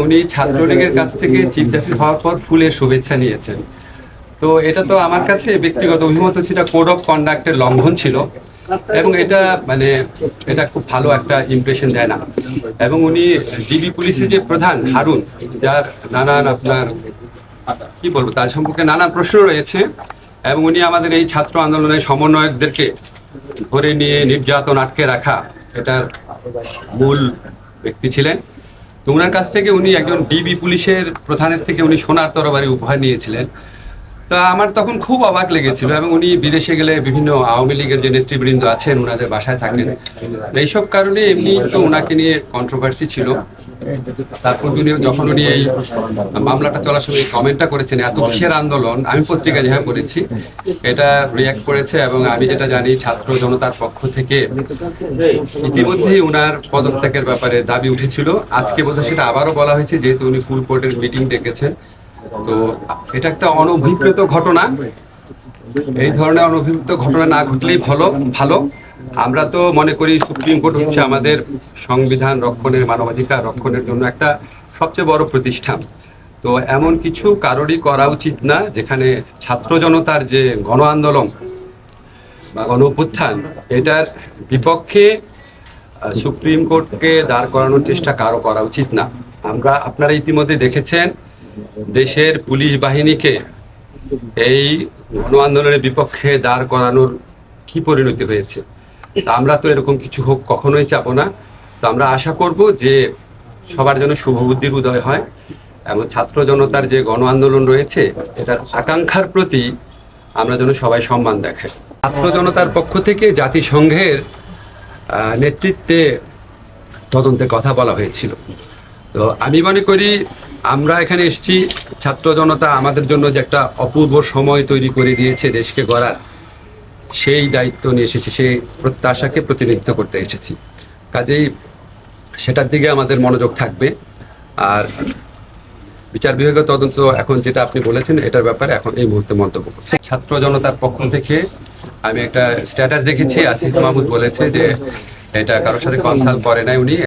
উনি ছাত্রলীগের কাছ থেকে চিফ জাস্টিস হওয়ার পর ফুলের শুভেচ্ছা নিয়েছেন। তো এটা তো আমার কাছে ব্যক্তিগত অভিমত ছিল কোড অফ কন্ডাক্টের লঙ্ঘন ছিল, এবং এটা এটা খুব ভালো একটা ইমপ্রেশন দেয় না। এবং উনি ডিবি পুলিশের যে প্রধান হারুন, যার নানান আপনার কি বলবো তার সম্পর্কে নানান প্রশ্ন রয়েছে, এবং উনি আমাদের এই ছাত্র আন্দোলনের সমন্বয়কদেরকে ধরে নিয়ে নির্যাতন আটকে রাখা এটার মূল ব্যক্তি ছিলেন। তো ওনার কাছ থেকে উনি একজন ডিবি পুলিশের প্রধানের থেকে উনি সোনার তরবারি উপহার নিয়েছিলেন। তা আমার তখন খুব অবাক লেগেছিল, এবং উনি বিদেশে গেলে বিভিন্ন আওয়ামী লীগের যে নেতৃবৃন্দ আছেন ওনাদের বাসায় থাকেন। এইসব কারণে এমনি তো ওনাকে নিয়ে কন্ট্রোভার্সি ছিল। তারপর যখন উনি এই মামলাটা চলার সময় কমেন্টটা করেছেন এত কিসের আন্দোলন, আমি পত্রিকা যেভাবে পড়েছি এটা রিয়াক্ট করেছে, এবং আমি যেটা জানি ছাত্র জনতার পক্ষ থেকে ইতিমধ্যেই উনার পদত্যাগের ব্যাপারে দাবি উঠেছিল। আজকে বোধহয় সেটা আবারও বলা হয়েছে, যেহেতু উনি ফুল কোর্টের মিটিং ডেকেছেন। তো এটা একটা অনভিপ্রেত ঘটনা, এই ধরনের অনভিপ্রেত ঘটনা না ঘটলেই ভালো। আমরা তো মনে করি সুপ্রিম কোর্ট হচ্ছে আমাদের সংবিধান রক্ষণের, মানবাধিকার রক্ষণের জন্য একটা সবচেয়ে বড় প্রতিষ্ঠান। তো এমন কিছু কারোরই করা উচিত না যেখানে ছাত্র জনতার যে গণ আন্দোলন বা গণ অভ্যুত্থান এটার বিপক্ষে সুপ্রিম কোর্টকে দাঁড় করানোর চেষ্টা কারো করা উচিত না। আপনারা ইতিমধ্যে দেখেছেন দেশের পুলিশ বাহিনীকে এই গণ আন্দোলনের বিপক্ষে দাঁড় করানোর কি পরিণতি হয়েছে। তা আমরা তো এরকম কিছু হোক কখনোই চাবো না। তো আমরা আশা করব যে সবার জন্য শুভবুদ্ধির উদয় হয়, এবং ছাত্র জনতার যে গণ আন্দোলন রয়েছে এটার আকাঙ্ক্ষার প্রতি আমরা যেন সবাই সম্মান দেখাই। ছাত্র জনতার পক্ষ থেকে জাতিসংঘের নেতৃত্বে তদন্তের কথা বলা হয়েছিল। তো আমি মনে করি আমরা এখানে এসেছি, ছাত্র জনতা আমাদের জন্য যে একটা অপূর্ব সময় তৈরি করে দিয়েছে দেশকে গড়ার, সেই দায়িত্ব নিয়ে এসেছি, সেই প্রত্যাশাকে প্রতিনিধিত্ব করতে এসেছি। কাজেই সেটার দিকে আমাদের মনোযোগ থাকবে। আর বিচার বিভাগীয় তদন্ত এখন যেটা আপনি বলেছেন এটার ব্যাপারে এখন এই মুহূর্তে মন্তব্য করছি। ছাত্র জনতার পক্ষ থেকে আমি একটা স্ট্যাটাস দেখেছি, আসিফ মাহমুদ বলেছে যে এটা কারোর সাথে কনসাল্ট করে নাই উনি।